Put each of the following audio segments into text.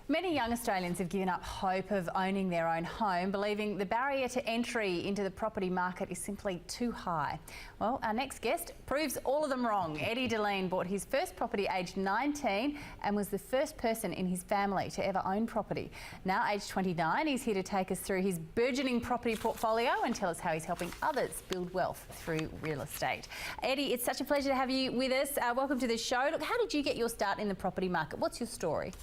Many young Australians have given up hope of owning their own home, believing the barrier to entry into the property market is simply too high. Well, our next guest proves all of them wrong. Eddie Dilleen bought his first property aged 19 and was the first person in his family to ever own property. Now aged 29, he's here to take us through his burgeoning property portfolio and tell us how he's helping others build wealth through real estate. Eddie, it's such a pleasure to have you with us. Welcome to the show. Look, how did you get your start in the property market? What's your story?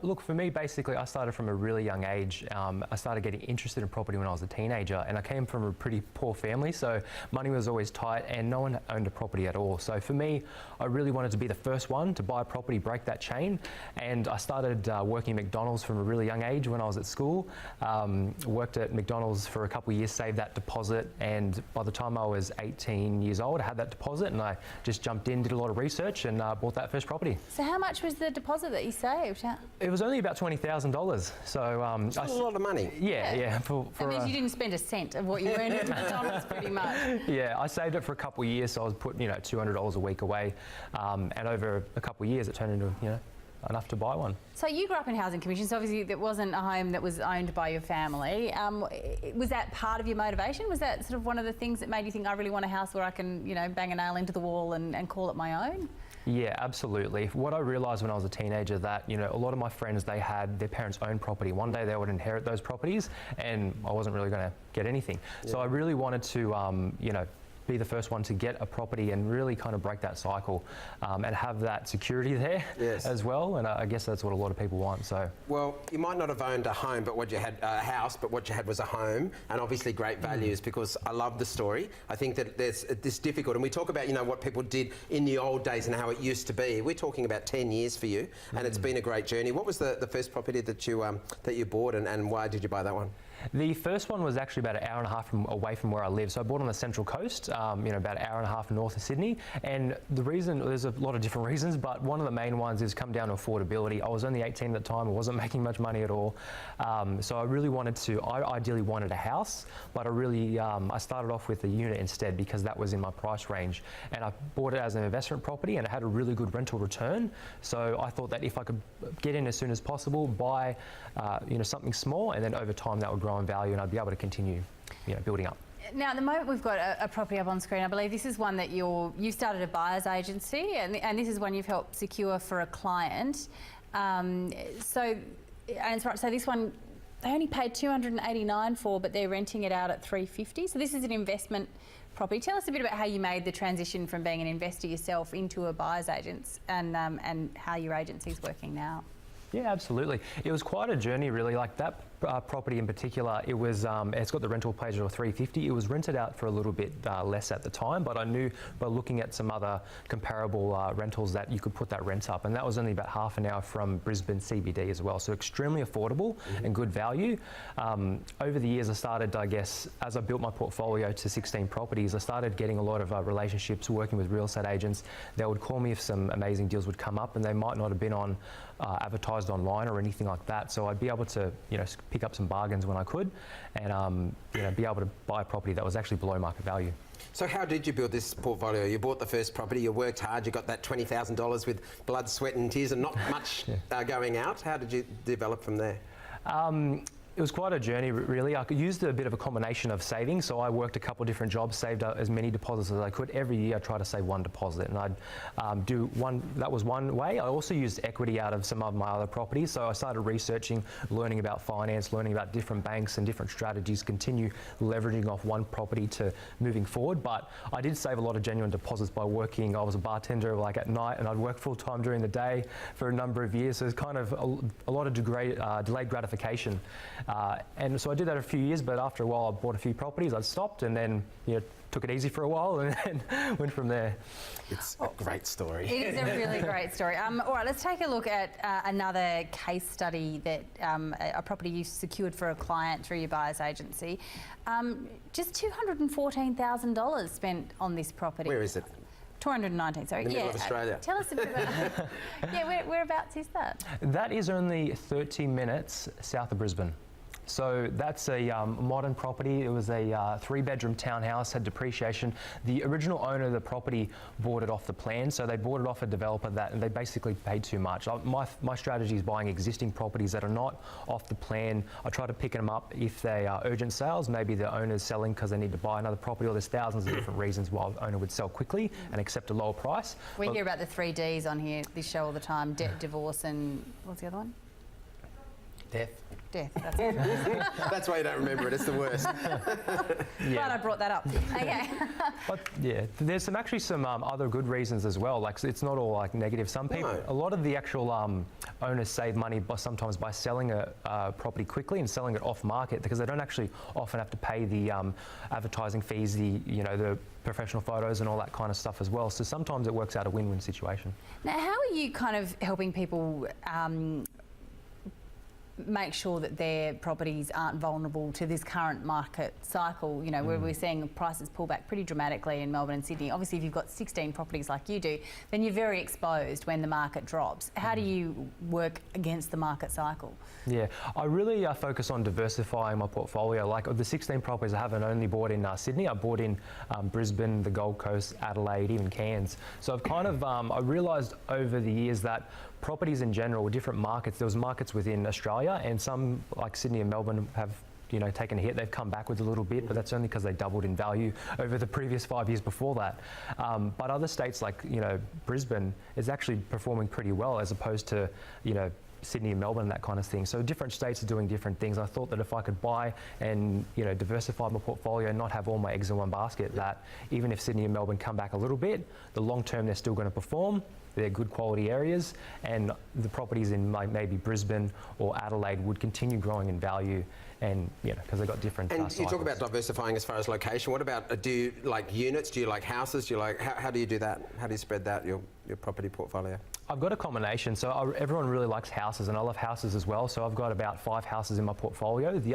Look, for me, basically, I started from a really young age. I started getting interested in property when I was a teenager, and I came from a pretty poor family, so money was always tight and no one owned a property at all. So for me, I really wanted to be the first one to buy a property, break that chain, and I started working at McDonald's from a really young age when I was at school. Worked at McDonald's for a couple of years, saved that deposit, and by the time I was 18 years old, I had that deposit, and I just jumped in, did a lot of research, and bought that first property. So how much was the deposit that you saved? It was only about $20,000. So that's a lot of money. Yeah. That means you didn't spend a cent of what you earned at McDonald's, pretty much. Yeah, I saved it for a couple of years, so I was putting $200 a week away, and over a couple of years, it turned into enough to buy one. So you grew up in housing commission, so obviously that wasn't a home that was owned by your family. Was that part of your motivation? Was that sort of one of the things that made you think, I really want a house where I can, bang a nail into the wall and call it my own? Yeah, absolutely. What I realised when I was a teenager that, a lot of my friends, they had their parents' own property. One day they would inherit those properties and I wasn't really going to get anything. Yeah. So I really wanted to, be the first one to get a property and really kind of break that cycle and have that security there as well. And I guess that's what a lot of people want. So, well, you might not have owned a home, but what you had a house, but what you had was a home, and obviously great values. Because I love the story. I think that there's this difficult, and we talk about what people did in the old days and how it used to be. We're talking about 10 years for you, and it's been a great journey. What was the first property that you bought, and why did you buy that one? The first one was actually about an hour and a half away from where I live. So I bought on the Central Coast, about an hour and a half north of Sydney. And the reason, there's a lot of different reasons, but one of the main ones is come down to affordability. I was only 18 at the time. I wasn't making much money at all. So I really I ideally wanted a house, but I started off with a unit instead because that was in my price range. And I bought it as an investment property and it had a really good rental return. So I thought that if I could get in as soon as possible, buy something small, and then over time that would grow in value and I'd be able to continue building up. Now, at the moment, we've got a property up on screen. I believe this is one that you started a buyer's agency, and this is one you've helped secure for a client. So this one, they only paid $289 for, but they're renting it out at $350. So this is an investment property. Tell us a bit about how you made the transition from being an investor yourself into a buyer's agent, and how your agency is working now. Yeah, absolutely. It was quite a journey, really. Like that property in particular, it was it's got the rental page of $350. It was rented out for a little bit less at the time, but I knew by looking at some other comparable rentals that you could put that rent up, and that was only about half an hour from Brisbane CBD as well. So extremely affordable and good value. Over the years, I started, I guess, as I built my portfolio to 16 properties, I started getting a lot of relationships, working with real estate agents. They would call me if some amazing deals would come up, and they might not have been on advertised online or anything like that. So I'd be able to, pick up some bargains when I could, and be able to buy a property that was actually below market value. So how did you build this portfolio? You bought the first property, you worked hard, you got that $20,000 with blood, sweat and tears and not much going out. How did you develop from there? It was quite a journey, really. I used a bit of a combination of savings, so I worked a couple of different jobs, saved up as many deposits as I could. Every year I tried to save one deposit, and I'd do one. That was one way. I also used equity out of some of my other properties, so I started researching, learning about finance, learning about different banks and different strategies, continue leveraging off one property to moving forward. But I did save a lot of genuine deposits by working. I was a bartender at night, and I'd work full time during the day for a number of years, so it's kind of a lot of delayed gratification. And so I did that a few years, but after a while I bought a few properties, I stopped and then took it easy for a while and then went from there. It's a great story. It is a really great story. All right, let's take a look at another case study that a property you secured for a client through your buyer's agency. Just $214,000 spent on this property. Where is it? 219, sorry. In the middle of Australia. Tell us a bit about whereabouts is that? That is only 30 minutes south of Brisbane. So that's a modern property. It was a 3-bedroom townhouse, had depreciation. The original owner of the property bought it off the plan, so they bought it off a developer and they basically paid too much. My strategy is buying existing properties that are not off the plan. I try to pick them up if they are urgent sales. Maybe the owner's selling because they need to buy another property, or there's thousands of different reasons why the owner would sell quickly and accept a lower price. We hear about the 3 Ds on here, this show all the time: debt, divorce, and what's the other one? Death. Death. That's it. That's why you don't remember it. It's the worst. Glad I brought that up. Okay. But yeah, there's actually some other good reasons as well. Like, it's not all like negative. Some people, a lot of the actual owners save money sometimes by selling a property quickly and selling it off market, because they don't actually often have to pay the advertising fees, the professional photos and all that kind of stuff as well. So sometimes it works out a win-win situation. Now, how are you kind of helping people make sure that their properties aren't vulnerable to this current market cycle, where we're seeing prices pull back pretty dramatically in Melbourne and Sydney? Obviously, if you've got 16 properties like you do, then you're very exposed when the market drops. How do you work against the market cycle? Yeah, I really focus on diversifying my portfolio. Like, of the 16 properties, I haven't only bought in Sydney, I bought in Brisbane, the Gold Coast, Adelaide, even Cairns. So I've kind of, I realised over the years that properties in general were different markets. There was markets within Australia, and some, like Sydney and Melbourne, have taken a hit. They've come backwards a little bit, but that's only because they doubled in value over the previous 5 years before that. But other states like Brisbane is actually performing pretty well, as opposed to Sydney and Melbourne, that kind of thing. So different states are doing different things. I thought that if I could buy and diversify my portfolio and not have all my eggs in one basket, that even if Sydney and Melbourne come back a little bit, the long term they're still going to perform. They're good quality areas, and the properties in maybe Brisbane or Adelaide would continue growing in value, and because they've got different And you cycles. talk about diversifying as far as location. What about, do you like units? Do you like houses? Do you like, how do you do that? How do you spread that, your property portfolio? I've got a combination. So everyone really likes houses, and I love houses as well. So I've got about 5 houses in my portfolio. The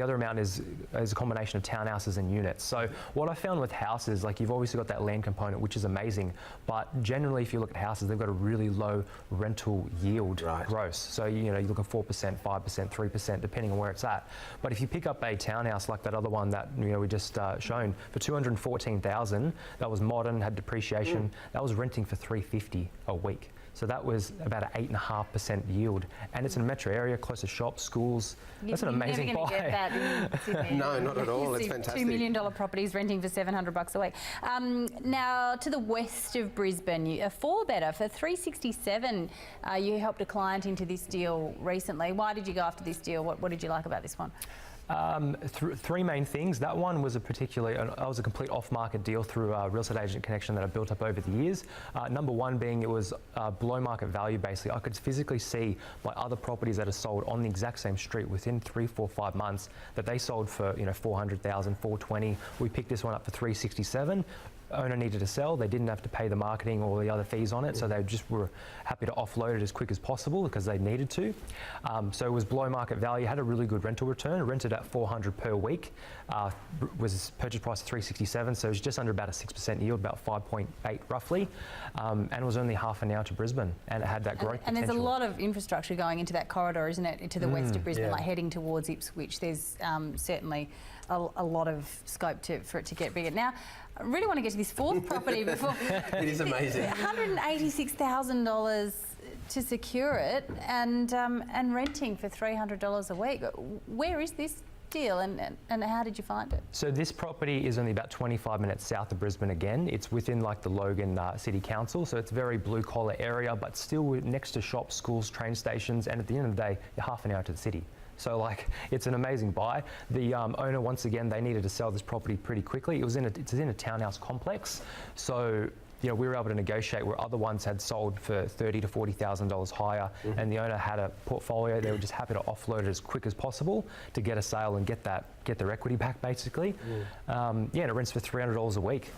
other amount is a combination of townhouses and units. So what I found with houses, like, you've obviously got that land component, which is amazing, but generally if you look at houses, they've got a really low rental yield gross. So you're looking 4%, 5%, 3%, depending on where it's at. But if you pick up a townhouse like that other one that we just shown for $214,000, that was modern, had depreciation, that was renting for $350 a week. So that was about an 8.5% yield, and it's in a metro area, close to shops, schools. That's an amazing buy. You're never going to get that in Sydney. No, not at all. It's fantastic. $2 million properties renting for $700 a week. Now, to the west of Brisbane, a 4-bedder for $367. You helped a client into this deal recently. Why did you go after this deal? What did you like about this one? Three main things. That one was a complete off-market deal through a real estate agent connection that I built up over the years. Number one being it was below market value. Basically, I could physically see my other properties that are sold on the exact same street within 3, 4, 5 months that they sold for $400,000, $420,000. We picked this one up for $367,000. Owner needed to sell. They didn't have to pay the marketing or the other fees on it, so they just were happy to offload it as quick as possible because they needed to. So it was below market value, had a really good rental return, rented at $400 per week, was purchase price of $367, so it was just under about a 6% yield, about 5.8 roughly, and it was only half an hour to Brisbane, and it had that growth and potential. there's a lot of infrastructure going into that corridor, isn't it, to the west of Brisbane, like heading towards Ipswich. There's certainly a lot of scope for it to get bigger. Now, I really want to get to this fourth property before. It is amazing. $186,000 to secure it, and renting for $300 a week. Where is this deal, and how did you find it? So this property is only about 25 minutes south of Brisbane again. It's within like the Logan City Council, so it's a very blue collar area, but still next to shops, schools, train stations, and at the end of the day, you're half an hour to the city. So it's an amazing buy. The owner, once again, they needed to sell this property pretty quickly. It's in a townhouse complex, so we were able to negotiate where other ones had sold for $30,000 to $40,000 higher, and the owner had a portfolio. They were just happy to offload it as quick as possible to get a sale and get their equity back, basically. And it rents for $300 a week.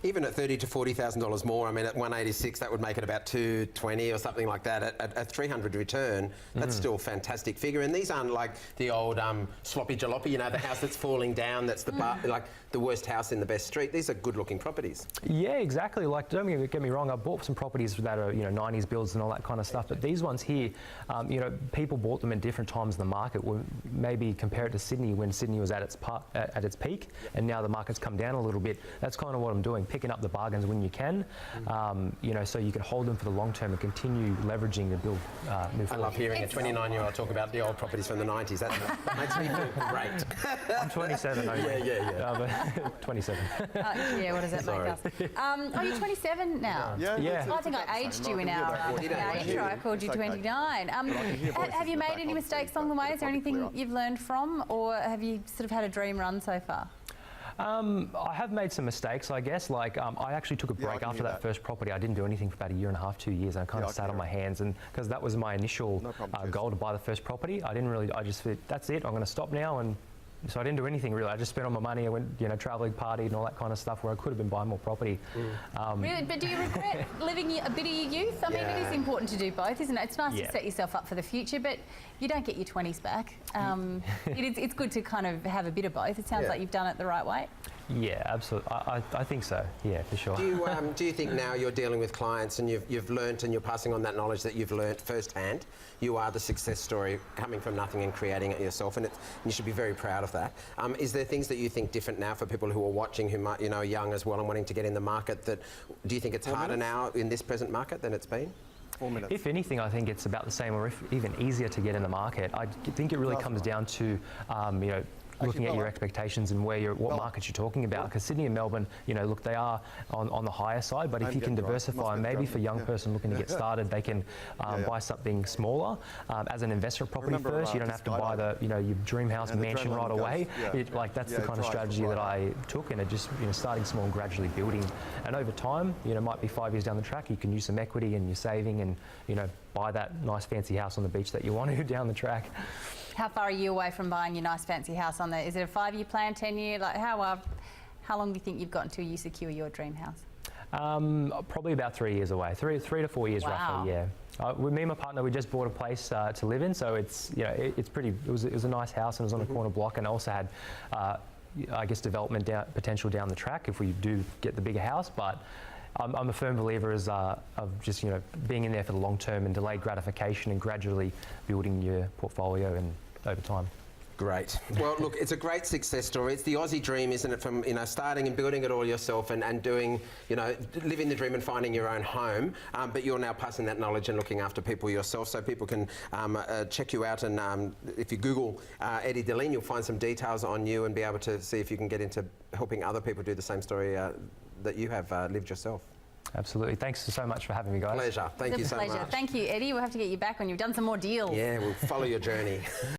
Even at $30,000 to $40,000 more, I mean, at 186, that would make it about 220 or something like that. At 300 return, that's still a fantastic figure. And these aren't like the old sloppy jalopy, the house that's falling down. That's the worst house in the best street. These are good-looking properties. Yeah, exactly. like, don't get me wrong, I bought some properties that are, 90s builds and all that kind of stuff, but these ones here, people bought them in different times in the market. Maybe compare it to Sydney when Sydney was at its peak, and now the market's come down a little bit. That's kind of what I'm doing, picking up the bargains when you can, so you can hold them for the long term and continue leveraging to build new I love hearing a 29-year-old talk about the old properties from the 90s. That makes me feel great. I'm 27 only. Yeah. 27. Yeah, what does that make us? Are you 27 now? Yeah. I think I aged you in our intro. I called you 29. Have you made any mistakes along the way? Is there anything you've learned from, or have you sort of had a dream run so far? I have made some mistakes, I guess. Like, I actually took a break after that first property. I didn't do anything for about a year and a half, 2 years. And I kind of sat on my hands, and because that was my initial goal to buy the first property. I just said, that's it. I'm going to stop now. And so I didn't do anything really. I just spent all my money. I went, travelling, partied, and all that kind of stuff where I could have been buying more property. Really? But do you regret living a bit of your youth? I mean, it is important to do both, isn't it? It's nice to set yourself up for the future, but you don't get your 20s back. It's good to kind of have a bit of both. It sounds like you've done it the right way. Yeah, absolutely. I think so. Yeah, for sure. Do you think now you're dealing with clients and you've learnt and you're passing on that knowledge that you've learnt firsthand? You are the success story, coming from nothing and creating it yourself, and you should be very proud of that. Is there things that you think different now for people who are watching, who might, are young as well and wanting to get in the market? Do you think it's harder now in this present market than it's been? 4 minutes. If anything, I think it's about the same, or even easier to get in the market. I think it really comes down to, looking at your expectations and what markets you're talking about. Because Sydney and Melbourne, look, they are on the higher side, but if you can diversify, maybe for a young person looking to get started, they can buy something smaller as an investment property first. You don't have to buy your dream house mansion right away. That's the kind of strategy that I took, and it just starting small and gradually building. And over time, might be 5 years down the track, you can use some equity and you're saving, and buy that nice fancy house on the beach that you want to down the track. How far are you away from buying your nice fancy house on there? Is it a 5-year plan, 10-year? Like how long do you think you've got until you secure your dream house? Probably about 3 years away, three to 4 years roughly. Yeah. With me and my partner, we just bought a place to live in, so it's it's pretty. It was a nice house, and it was on a corner block, and also had development potential down the track if we do get the bigger house, but. I'm a firm believer of just being in there for the long term and delayed gratification and gradually building your portfolio and over time. Great. Well, look, it's a great success story. It's the Aussie dream, isn't it? From starting and building it all yourself and doing, living the dream and finding your own home. But you're now passing that knowledge and looking after people yourself, so people can check you out. And if you Google Eddie Dilleen, you'll find some details on you and be able to see if you can get into helping other people do the same story that you have lived yourself. Absolutely. Thanks so much for having me, guys. Pleasure. Thank you so much. Thank you, Eddie. We'll have to get you back when you've done some more deals. Yeah, we'll follow your journey.